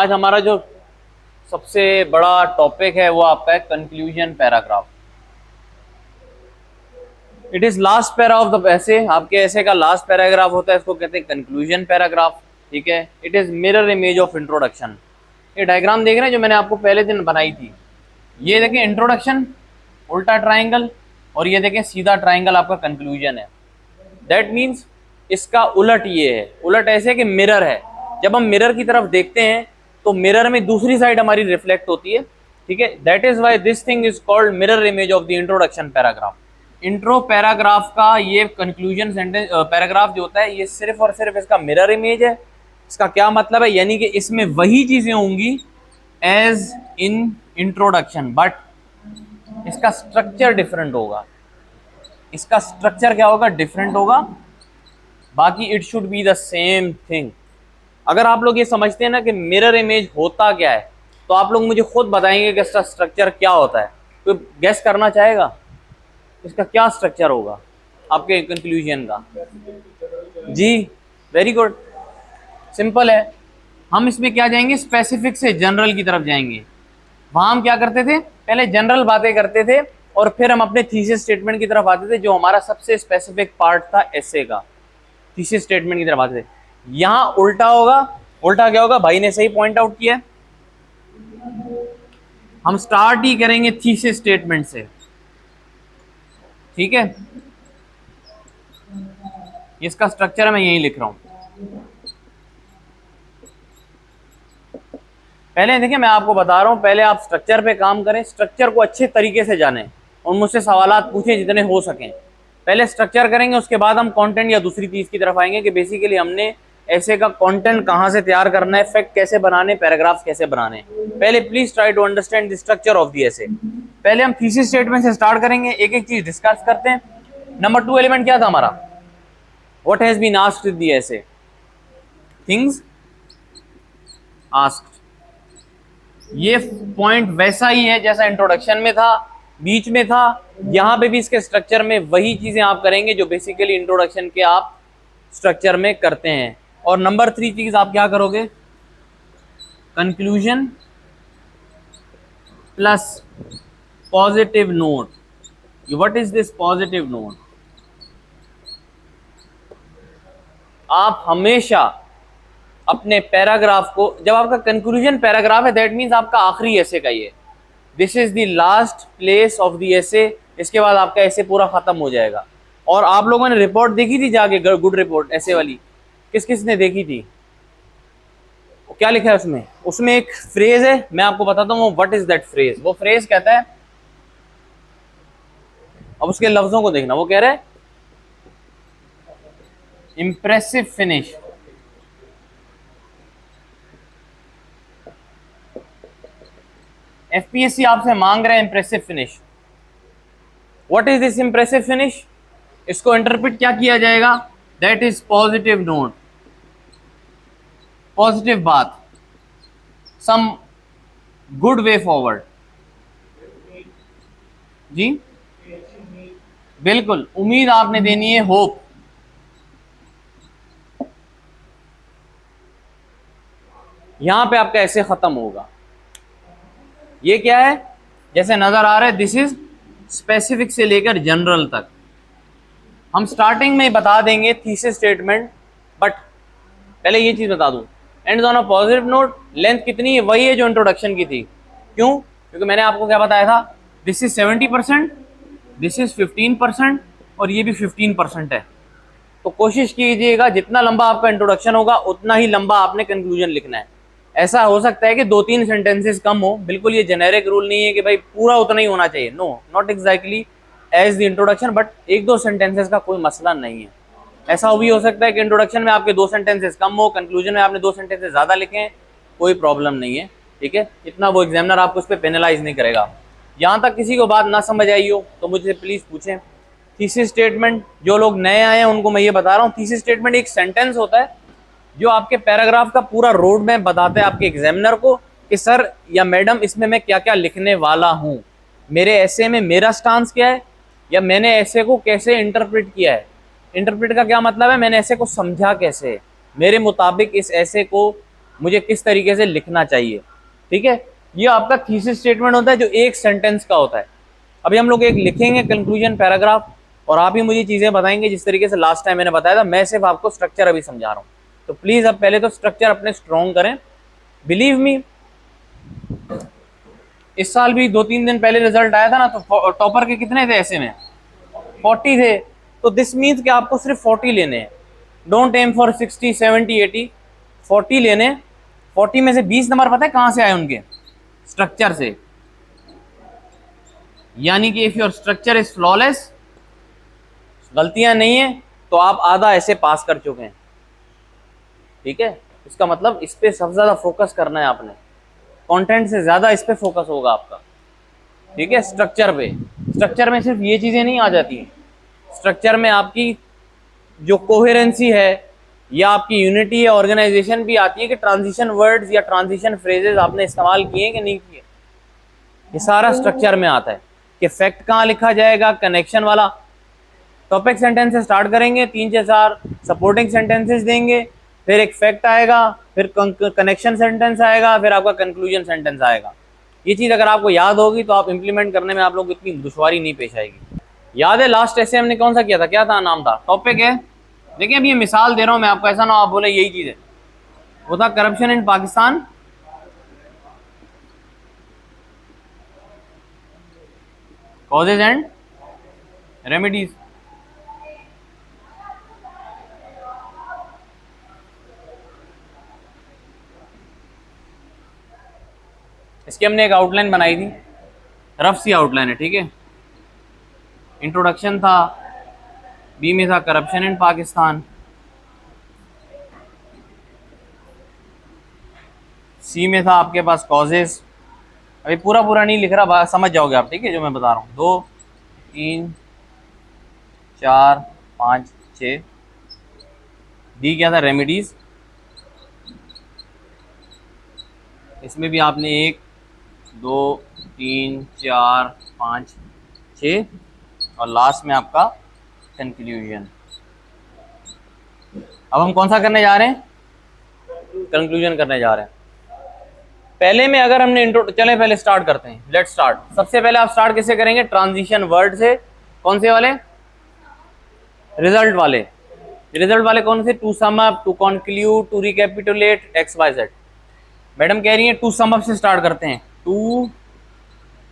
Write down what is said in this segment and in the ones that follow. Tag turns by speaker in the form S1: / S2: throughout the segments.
S1: आज हमारा जो सबसे बड़ा टॉपिक है वो आपका है conclusion paragraph. It is last para of the ऐसे, आपके ऐसे का लास्ट पैराग्राफ होता है, इसको कहते हैं कंक्लूजन पैराग्राफ। ठीक है, it is mirror image of introduction. ये डायग्राम देख रहे हैं जो मैंने आपको पहले दिन बनाई थी, ये देखें इंट्रोडक्शन उल्टा ट्राइंगल, और ये देखें सीधा ट्राइंगल आपका कंक्लूजन है। दैट मीन्स इसका उलट ये है, उलट ऐसे कि मिरर है। जब हम मिरर की तरफ देखते हैं तो मिरर में दूसरी साइड हमारी रिफ्लेक्ट होती है। ठीक है, that is why this thing is called mirror image of the introduction paragraph. Intro paragraph का ये कंक्लूजन सेंटेंस पैराग्राफ जो होता है, ये सिर्फ और सिर्फ इसका मिरर इमेज है। इसका क्या मतलब है, यानी कि इसमें वही चीजें होंगी एज इन इंट्रोडक्शन, बट इसका स्ट्रक्चर डिफरेंट होगा। इसका स्ट्रक्चर क्या होगा, डिफरेंट होगा। बाकी it should be the same thing. अगर आप लोग ये समझते हैं ना कि मिरर इमेज होता क्या है, तो आप लोग मुझे खुद बताएंगे कि इसका स्ट्रक्चर क्या होता है। तो गैस करना चाहेगा इसका क्या स्ट्रक्चर होगा आपके कंक्लूजन का? जी, वेरी गुड, सिंपल है। हम इसमें क्या जाएंगे, स्पेसिफिक से जनरल की तरफ जाएंगे। वहां हम क्या करते थे, पहले जनरल बातें करते थे और फिर हम अपने थीसिस स्टेटमेंट की तरफ आते थे, जो हमारा सबसे स्पेसिफिक पार्ट था एसे का। थीसिस स्टेटमेंट की तरफ आते थे। यहां उल्टा होगा। उल्टा क्या होगा, भाई ने सही पॉइंट आउट किया। हम स्टार्ट ही करेंगे थीसिस स्टेटमेंट से। ठीक है, इसका स्ट्रक्चर मैं यही लिख रहा हूं। पहले देखिए, मैं आपको बता रहा हूं, पहले आप स्ट्रक्चर पे काम करें, स्ट्रक्चर को अच्छे तरीके से जानें और मुझसे सवालात पूछें जितने हो सकें। पहले स्ट्रक्चर करेंगे, उसके बाद हम कंटेंट या दूसरी चीज की तरफ आएंगे कि बेसिकली हमने ऐसे का कंटेंट कहां से तैयार करना है, फैक्ट कैसे बनाने, पैराग्राफ्स कैसे बनाने। पहले please try to understand the structure of the essay. पहले हम थीसिस स्टेटमेंट से स्टार्ट करेंगे, एक एक चीज डिस्कस करते हैं। नंबर 2 एलिमेंट क्या था हमारा, what has been asked in the essay, things asked. ये पॉइंट वैसा ही है जैसा इंट्रोडक्शन में था, बीच में था, यहां पे भी इसके स्ट्रक्चर में वही चीजें आप करेंगे जो बेसिकली इंट्रोडक्शन के आप स्ट्रक्चर में करते हैं। और नंबर 3 चीज आप क्या करोगे, conclusion plus positive note. What is this positive note? आप हमेशा अपने पैराग्राफ को, जब आपका कंक्लूजन पैराग्राफ है, दैट मीन्स आपका आखिरी ऐसे का ये, this is the last place of the ऐसे। इसके बाद आपका ऐसे पूरा खत्म हो जाएगा। और आप लोगों ने रिपोर्ट देखी थी जाके, गुड रिपोर्ट ऐसे वाली, किस किस ने देखी थी? क्या लिखा है उसमें? उसमें एक फ्रेज है, मैं आपको बताता हूँ व्हाट इज दैट फ्रेज। वो फ्रेज कहता है, अब उसके लफ्जों को देखना, वो कह रहा है इंप्रेसिव फिनिश। एफपीएससी आपसे मांग रहे हैं impressive finish. What is this impressive finish? इसको इंटरप्रेट क्या किया जाएगा, that is positive note, positive बात, सम गुड वे फॉरवर्ड। जी बिल्कुल, उम्मीद आपने देनी है, होप। यहां पे आपका ऐसे खत्म होगा। ये क्या है, जैसे नजर आ रहा है, दिस इज स्पेसिफिक से लेकर जनरल तक। हम स्टार्टिंग में बता देंगे थीसिस स्टेटमेंट, बट पहले ये चीज बता दूं, and on a positive note. Length कितनी है, वही है जो इंट्रोडक्शन की थी। क्यों? क्योंकि मैंने आपको क्या बताया था, दिस इज 70%, दिस इज 15% और ये भी 15% है। तो कोशिश कीजिएगा जितना लंबा आपका इंट्रोडक्शन होगा उतना ही लंबा आपने कंक्लूजन लिखना है। ऐसा हो सकता है कि 2-3 सेंटेंसेस कम हो, बिल्कुल ये जेनेरिक रूल नहीं है कि भाई पूरा उतना ही होना चाहिए। No, not exactly as the introduction, but 1-2 sentences का कोई मसला नहीं है। ऐसा भी हो सकता है कि इंट्रोडक्शन में आपके 2 सेंटेंसेस कम हो, कंक्लूजन में आपने 2 सेंटेंसेस ज्यादा लिखे, कोई प्रॉब्लम नहीं है। ठीक है, इतना वो एग्जामिनर आपको उस पर पेनलाइज नहीं करेगा। यहाँ तक किसी को बात ना समझ आई हो तो मुझे प्लीज पूछें। थीसिस स्टेटमेंट, जो लोग नए आए हैं उनको मैं ये बता रहा हूँ, थीसिस स्टेटमेंट एक सेंटेंस होता है जो आपके पैराग्राफ का पूरा रोड मैप बताता है आपके एग्जामिनर को कि सर या मैडम इसमें मैं क्या क्या लिखने वाला हूँ, मेरे ऐसे में मेरा स्टांस क्या है, या मैंने ऐसे को कैसे इंटरप्रेट किया है। इंटरप्रेट का क्या मतलब है, मैंने ऐसे को समझा कैसे, मेरे मुताबिक इस ऐसे को मुझे किस तरीके से लिखना चाहिए। ठीक है, ये आपका थीसिस स्टेटमेंट होता है जो एक सेंटेंस का होता है। अभी हम लोग एक लिखेंगे कंक्लूजन पैराग्राफ, और आप ही मुझे चीजें बताएंगे जिस तरीके से लास्ट टाइम मैंने बताया था। मैं सिर्फ आपको स्ट्रक्चर अभी समझा रहा हूँ, तो प्लीज अब पहले तो स्ट्रक्चर अपने स्ट्रॉन्ग करें। बिलीव मी, इस साल भी 2-3 दिन पहले रिजल्ट आया था ना, तो टॉपर के कितने थे ऐसे में? 40 थे। तो दिस मीन्स कि आपको सिर्फ 40 लेने हैं। डोंट एम फॉर 60, 70, 80, 40 लेने। 40 में से 20 नंबर पता है कहां से आए उनके? स्ट्रक्चर से। यानी कि if your structure is flawless, गलतियां नहीं है, तो आप आधा ऐसे पास कर चुके हैं। ठीक है, इसका मतलब इस पे सबसे ज्यादा फोकस करना है आपने, कंटेंट से ज्यादा इस पे फोकस होगा आपका। ठीक है, स्ट्रक्चर पे। स्ट्रक्चर में सिर्फ ये चीजें नहीं आ जाती, स्ट्रक्चर में आपकी जो कोहेरेंसी है या आपकी यूनिटी या ऑर्गेनाइजेशन भी आती है कि ट्रांजिशन वर्ड्स या ट्रांजिशन फ्रेजेस आपने इस्तेमाल किए कि नहीं किए। ये सारा स्ट्रक्चर में आता है कि फैक्ट कहाँ लिखा जाएगा, कनेक्शन वाला। टॉपिक सेंटेंस से स्टार्ट करेंगे, 3 से 4 सपोर्टिंग सेंटेंसेस देंगे, फिर एक फैक्ट आएगा, फिर कनेक्शन सेंटेंस आएगा, फिर आपका कंक्लूजन सेंटेंस आएगा। ये चीज़ अगर आपको याद होगी तो आप इंप्लीमेंट करने में आप लोग को इतनी दुश्वारी नहीं पेश आएगी। याद है लास्ट ऐसे हमने कौन सा किया था? क्या था नाम? था टॉपिक है, देखिए अभी ये मिसाल दे रहा हूँ मैं आपको, ऐसा ना आप बोले यही चीज़ है। वो था corruption in Pakistan, causes and remedies. इसकी हमने एक आउटलाइन बनाई थी, रफ सी आउटलाइन है। ठीक है, इंट्रोडक्शन था, बी में था करप्शन इन पाकिस्तान, सी में था आपके पास कॉजेज। अभी पूरा पूरा नहीं लिख रहा, समझ जाओगे आप। ठीक है, जो मैं बता रहा हूँ, 2, 3, 4, 5, 6। डी क्या था? रेमेडीज। इसमें भी आपने 1, 2, 3, 4, 5, 6, और लास्ट में आपका कंक्लूजन। अब हम कौन सा करने जा रहे हैं? कंक्लूजन करने जा रहे हैं। पहले में अगर हमने इंट्रो, चले पहले स्टार्ट करते हैं, लेट्स स्टार्ट। सबसे पहले आप स्टार्ट किससे करेंगे? ट्रांजिशन वर्ड से। कौन से वाले? रिजल्ट वाले। रिजल्ट वाले कौन से? To sum up, to conclude, to recapitulate, X Y Z. Madam कह रही है टू सम अप से स्टार्ट करते हैं। To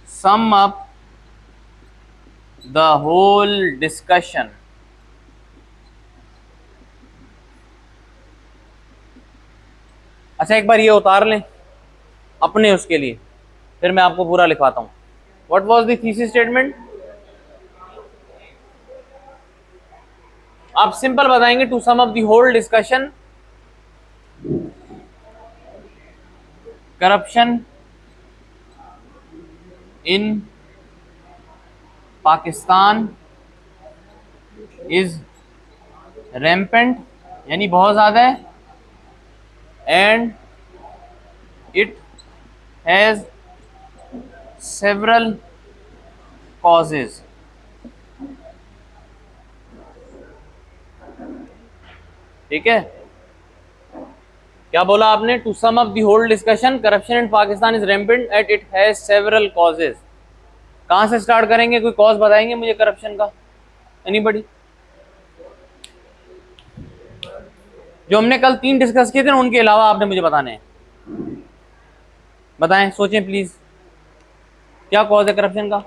S1: sum up the whole discussion. अच्छा, एक बार ये उतार लें अपने उसके लिए, फिर मैं आपको पूरा लिखवाता हूं। What was the thesis statement? आप सिंपल बताएंगे to sum up the whole discussion, corruption in Pakistan is rampant, यानी बहुत ज्यादा है, and it has several causes. ठीक है, क्या बोला आपने? To sum up the whole discussion, corruption in Pakistan is rampant and it has several causes. कहां से स्टार्ट करेंगे? कोई कॉज बताएंगे मुझे करप्शन का? एनीबॉडी? जो हमने कल 3 डिस्कस किए थे ना, उनके अलावा आपने मुझे बताने हैं। बताएं, सोचें प्लीज, क्या कॉज है करप्शन का?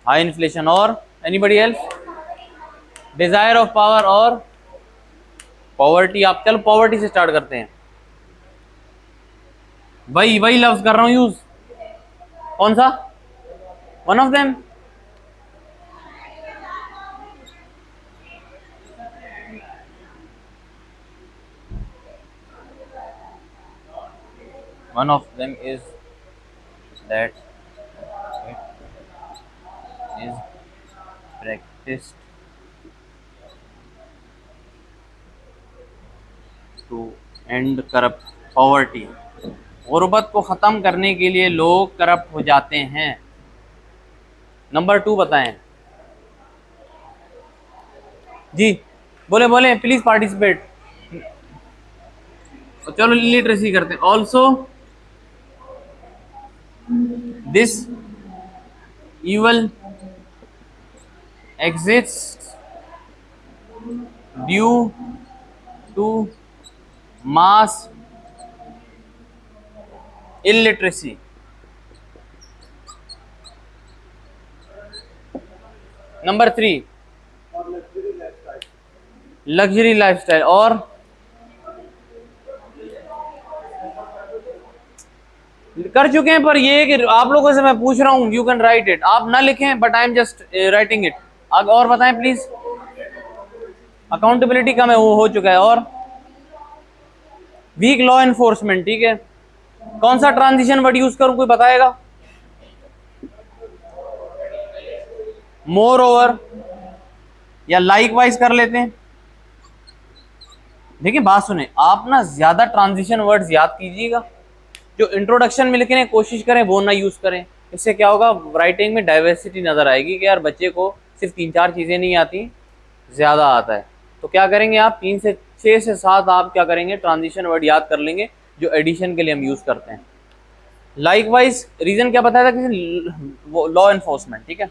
S1: हाई इन्फ्लेशन, और anybody else? Desire of power और पॉवर्टी। आप चलो पॉवर्टी से स्टार्ट करते हैं। वही लफ्ज कर रहा हूं यूज। कौन सा? One of them. One of them is that it is practiced to end corrupt poverty. गुर्बत को ख़त्म करने के लिए लोग करप्ट हो जाते हैं। नंबर 2 बताएं जी। बोले बोले प्लीज़ पार्टिसिपेट। चलो लिटरेसी करते हैं। Also this evil exists due to mass illiteracy. Number 3, luxury lifestyle. और कर चुके हैं, पर ये कि आप लोगों से मैं पूछ रहा हूं, यू कैन राइट इट, आप ना लिखें but I am just writing it. और बताएं प्लीज। अकाउंटेबिलिटी का मैं वो हो चुका है। और वीक लॉ एनफोर्समेंट, ठीक है। कौन सा ट्रांजिशन वर्ड यूज करूं, कोई बताएगा? मोर ओवर या लाइक वाइज कर लेते हैं। देखिए बात सुने, आप ना ज्यादा ट्रांजिशन वर्ड्स याद कीजिएगा, जो इंट्रोडक्शन में लिखने की कोशिश करें वो ना यूज करें। इससे क्या होगा, राइटिंग में डाइवर्सिटी नजर आएगी कि यार बच्चे को सिर्फ 3-4 चीजें नहीं आती, ज्यादा आता है। तो क्या करेंगे आप, 3 से 6 से 7 आप क्या करेंगे, ट्रांजिशन वर्ड याद कर लेंगे जो एडिशन के लिए हम यूज करते हैं। लाइकवाइज रीजन क्या बताया था किसी, वो लॉ एनफोर्समेंट, ठीक है।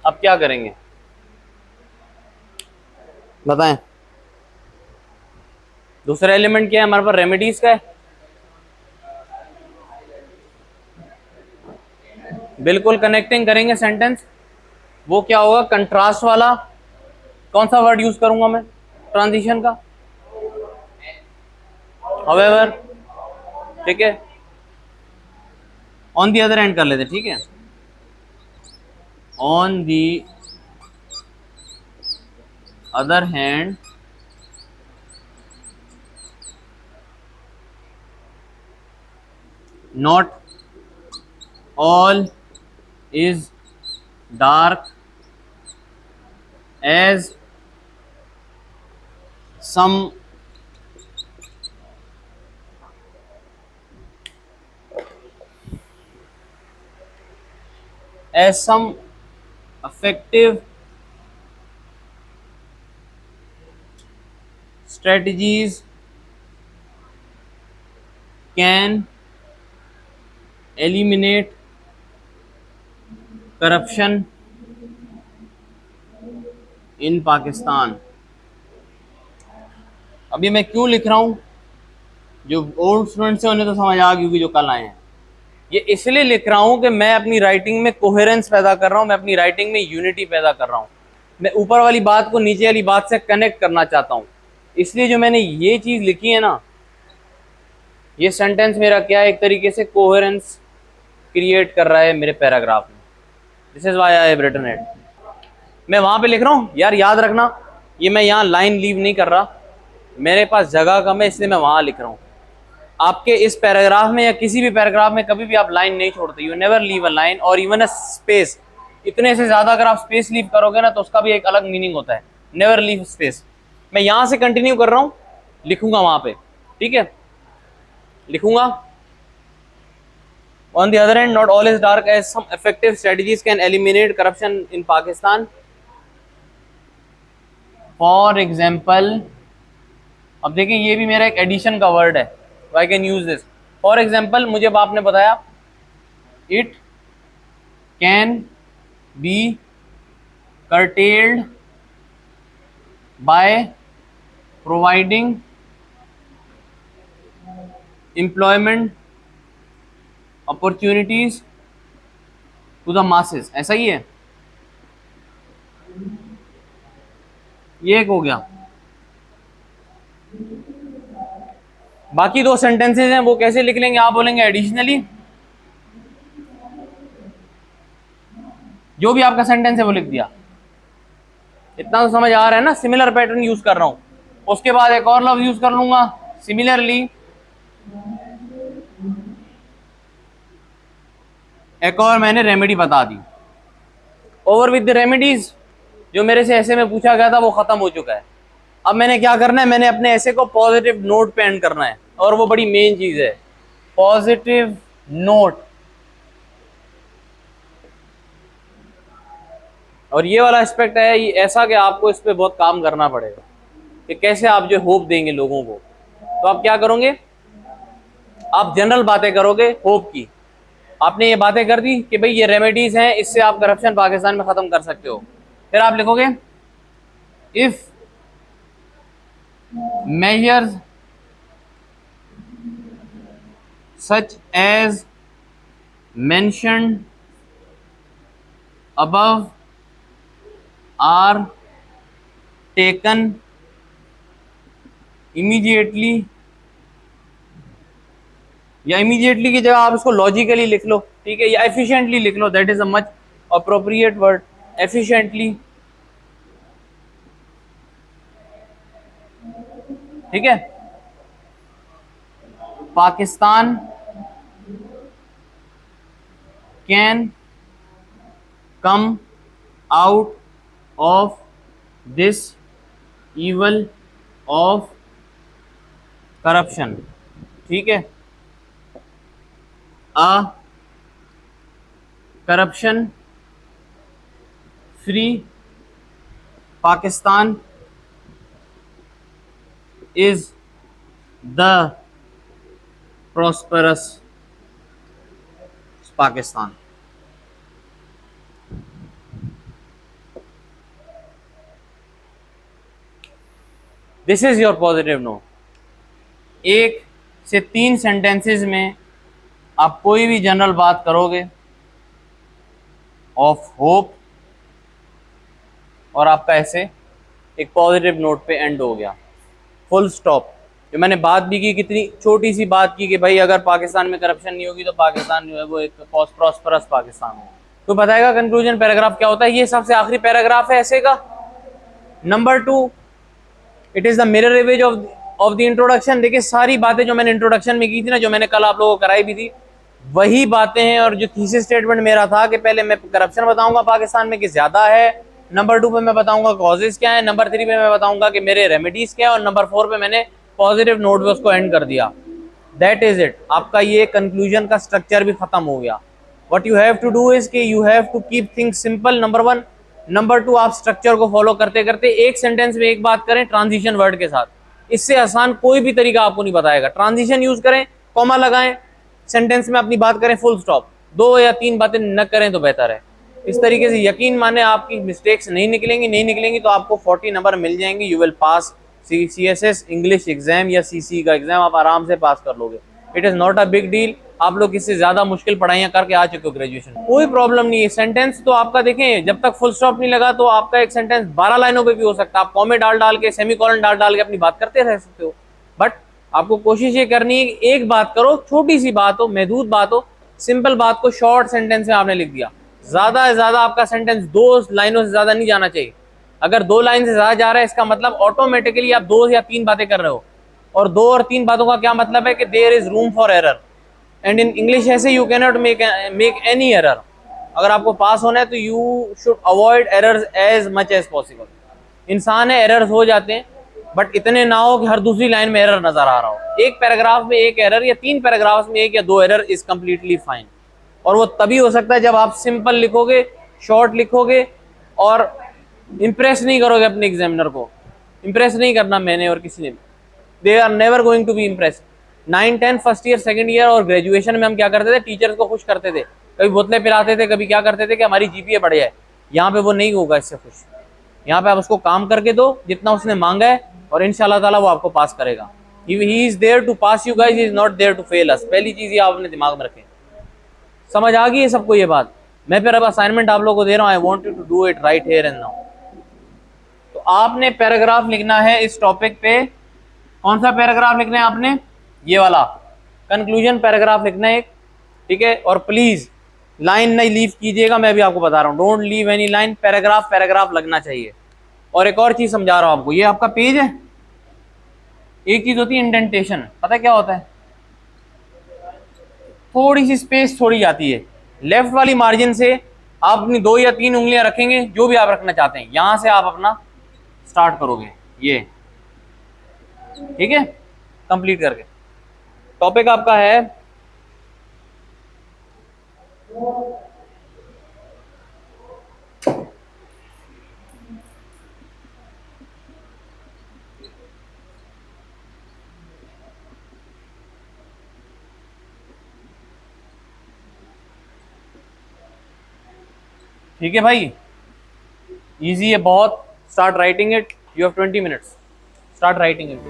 S1: अब क्या करेंगे बताएं। दूसरा एलिमेंट क्या है हमारे पास, रेमेडीज का है। बिल्कुल कनेक्टिंग करेंगे सेंटेंस। वो क्या होगा, कंट्रास्ट वाला। कौन सा वर्ड यूज करूंगा मैं ट्रांजिशन का, हाउएवर, ठीक है। ऑन दी अदर एंड कर लेते, ठीक है। On the other hand not all is dark as some effective strategies can eliminate corruption in Pakistan. अभी मैं क्यों लिख रहा हूं, जो ओल्ड स्टूडेंट्स हैं उन्हें तो समझ आ गई होगी, जो कल आए हैं। ये इसलिए लिख रहा हूं कि मैं अपनी राइटिंग में कोहेरेंस पैदा कर रहा हूं, मैं अपनी राइटिंग में यूनिटी पैदा कर रहा हूं। मैं ऊपर वाली बात को नीचे वाली बात से कनेक्ट करना चाहता हूं। इसलिए जो मैंने ये चीज लिखी है ना, ये सेंटेंस मेरा क्या है, एक तरीके से कोहेरेंस क्रिएट कर रहा है मेरे पैराग्राफ में। This is why I have written it. मैं वहां पे लिख रहा हूँ यार, याद रखना ये मैं यहाँ लाइन लीव नहीं कर रहा, मेरे पास जगह कम है इसलिए मैं वहां लिख रहा हूँ। आपके इस पैराग्राफ में या किसी भी पैराग्राफ में कभी भी आप लाइन नहीं छोड़ते, you never leave a line और इवन अ स्पेस। इतने से ज्यादा अगर आप स्पेस लीव करोगे ना तो उसका भी एक अलग मीनिंग होता है, नेवर लीव स्पेस। मैं यहां से कंटिन्यू कर रहा हूं, लिखूंगा वहां पे, ठीक है। लिखूंगा on the other hand, not all is dark as some effective strategies can eliminate corruption in Pakistan. For example, अब देखिए ये भी मेरा एक एडिशन का वर्ड है, I can use this. For example, मुझे अब आपने बताया it can be curtailed by providing employment opportunities to the masses। ऐसा ही है, ये एक हो गया। बाकी 2 सेंटेंसेस हैं, वो कैसे लिख लेंगे, आप बोलेंगे एडिशनली। जो भी आपका सेंटेंस है वो लिख दिया, इतना तो समझ आ रहा है ना, सिमिलर पैटर्न यूज कर रहा हूं। उसके बाद एक और लफ्ज यूज कर लूंगा सिमिलरली, एक और मैंने रेमेडी बता दी। ओवर विद द रेमेडीज, जो मेरे से ऐसे में पूछा गया था वो खत्म हो चुका है। अब मैंने क्या करना है, मैंने अपने ऐसे को पॉजिटिव नोट पे एंड करना है, और वो बड़ी मेन चीज है, पॉजिटिव नोट। और ये वाला एस्पेक्ट है ये ऐसा कि आपको इस पे बहुत काम करना पड़ेगा कि कैसे आप जो होप देंगे लोगों को। तो आप क्या करोगे, आप जनरल बातें करोगे होप की। आपने ये बातें कर दी कि भाई ये रेमेडीज हैं, इससे आप करप्शन पाकिस्तान में खत्म कर सकते हो। फिर आप लिखोगे if measures such as mentioned above are taken immediately, या इमीडिएटली की जगह आप इसको लॉजिकली लिख लो, ठीक है, या एफिशिएंटली लिख लो, that is a much appropriate word, efficiently, ठीक है। Pakistan can come out of this evil of corruption, ठीक है। A corruption free Pakistan is the prosperous Pakistan. This is your positive note. 1 से 3 सेंटेंसेस में आप कोई भी जनरल बात करोगे ऑफ होप, और आपका ऐसे एक पॉजिटिव नोट पे एंड हो गया, फुल स्टॉप। जो मैंने बात भी की, कितनी छोटी सी बात की कि भाई अगर पाकिस्तान में करप्शन नहीं होगी तो पाकिस्तान जो है वो एक प्रॉस्परस पाकिस्तान होगा। तो बताएगा कंक्लूजन पैराग्राफ क्या होता है। ये सबसे आखिरी पैराग्राफ है ऐसे का। Number 2, it is the mirror image of the introduction. देखिए सारी बातें जो मैंने इंट्रोडक्शन में की थी ना, जो मैंने कल आप लोगों को कराई भी थी, वही बातें हैं। और जो थीसिस स्टेटमेंट मेरा था कि पहले मैं करप्शन बताऊंगा पाकिस्तान में कि ज्यादा है, नंबर 2 पे मैं बताऊंगा कॉजेज क्या है, नंबर 3 पे मैं बताऊंगा कि मेरे रेमेडीज क्या है, और नंबर 4 पे मैंने पॉजिटिव नोट पे उसको एंड कर दिया। That is it. आपका ये कंक्लूजन का स्ट्रक्चर भी खत्म हो गया। What you have to do is कि you have to keep things simple, number 1। Number 2, आप स्ट्रक्चर को फॉलो करते करते एक सेंटेंस में एक बात करें ट्रांजिशन वर्ड के साथ। इससे आसान कोई भी तरीका आपको नहीं बताएगा। ट्रांजिशन यूज करें, कॉमा लगाएं, सेंटेंस में अपनी बात करें फुल स्टॉप। 2 या 3 बातें न करें तो बेहतर है। इस तरीके से यकीन माने आपकी मिस्टेक्स नहीं निकलेंगी तो आपको 40 नंबर मिल जाएंगे। You will pass CSS English exam या CC का एग्जाम, आप आराम से पास कर लोगे। It is not a big deal. आप लोग इससे ज्यादा मुश्किल पढ़ाइयाँ करके आ चुके हो ग्रेजुएशन, कोई प्रॉब्लम नहीं है। सेंटेंस तो आपका देखें, जब तक फुल स्टॉप नहीं लगा तो आपका एक सेंटेंस 12 लाइनों पे भी हो सकता है। आप कॉमे डाल के, सेमीकोलन डाल के अपनी बात करते रह सकते हो। बट आपको कोशिश ये करनी है कि एक बात करो, छोटी सी बात हो, महदूद बात हो, सिंपल बात को शॉर्ट सेंटेंस में आपने लिख दिया। ज्यादा से ज्यादा आपका सेंटेंस 2 लाइनों से ज्यादा नहीं जाना चाहिए। अगर 2 लाइन से ज्यादा जा रहा है इसका मतलब ऑटोमेटिकली आप 2 या 3 बातें कर रहे हो। और 2 और 3 बातों का क्या मतलब है कि there is room for error, and in English ऐसे you can not make any error. अगर आपको पास होना है तो you should avoid errors as much as possible. इंसान है, एरर्स हो जाते हैं, बट इतने ना हो कि हर दूसरी लाइन में एरर नजर आ रहा हो। एक पैराग्राफ में एक एरर या 3 पैराग्राफ में 1 या 2 एरर इज कंप्लीटली फाइन। और वो तभी हो सकता है जब आप सिंपल लिखोगे, शॉर्ट लिखोगे और इंप्रेस नहीं करोगे अपने एग्जामिनर को। इंप्रेस नहीं करना मैंने और किसी ने, they are never going to be impress. 9, 10 first year, second year और ग्रेजुएशन में हम क्या करते थे, टीचर्स को खुश करते थे, कभी बोतलें पिलाते थे, कभी क्या करते थे कि हमारी GPA बढ़ जाए। यहाँ पे वो नहीं होगा इससे खुश। यहाँ पे आप उसको काम करके दो जितना उसने मांगा है, और इंशाल्लाह ताला वो आपको पास करेगा। He is there to pass you guys, he is not there to fail us. पहली चीज ये आप अपने दिमाग में रखें। समझ आ गई है सबको ये बात। मैं फिर अब असाइनमेंट आप लोगों को दे रहा हूँ, I want you to do it right here and now. तो आपने पैराग्राफ लिखना है इस टॉपिक पे। कौन सा पैराग्राफ लिखना है आपने, ये वाला कंक्लूजन पैराग्राफ लिखना है, ठीक है। और प्लीज लाइन नहीं लीव कीजिएगा, मैं भी आपको बता रहा हूँ, don't leave any line. Paragraph लगना चाहिए। और एक और चीज समझा रहा हूं आपको, ये आपका पेज है, एक चीज होती है इंडेंटेशन, पता है क्या होता है, थोड़ी सी स्पेस छोड़ी जाती है लेफ्ट वाली मार्जिन से, आप अपनी 2 या 3 उंगलियां रखेंगे, जो भी आप रखना चाहते हैं, यहां से आप अपना स्टार्ट करोगे, ये ठीक है। कंप्लीट करके टॉपिक आपका है ठीक है भाई, इजी है बहुत। Start writing it, you have 20 minutes, start writing it.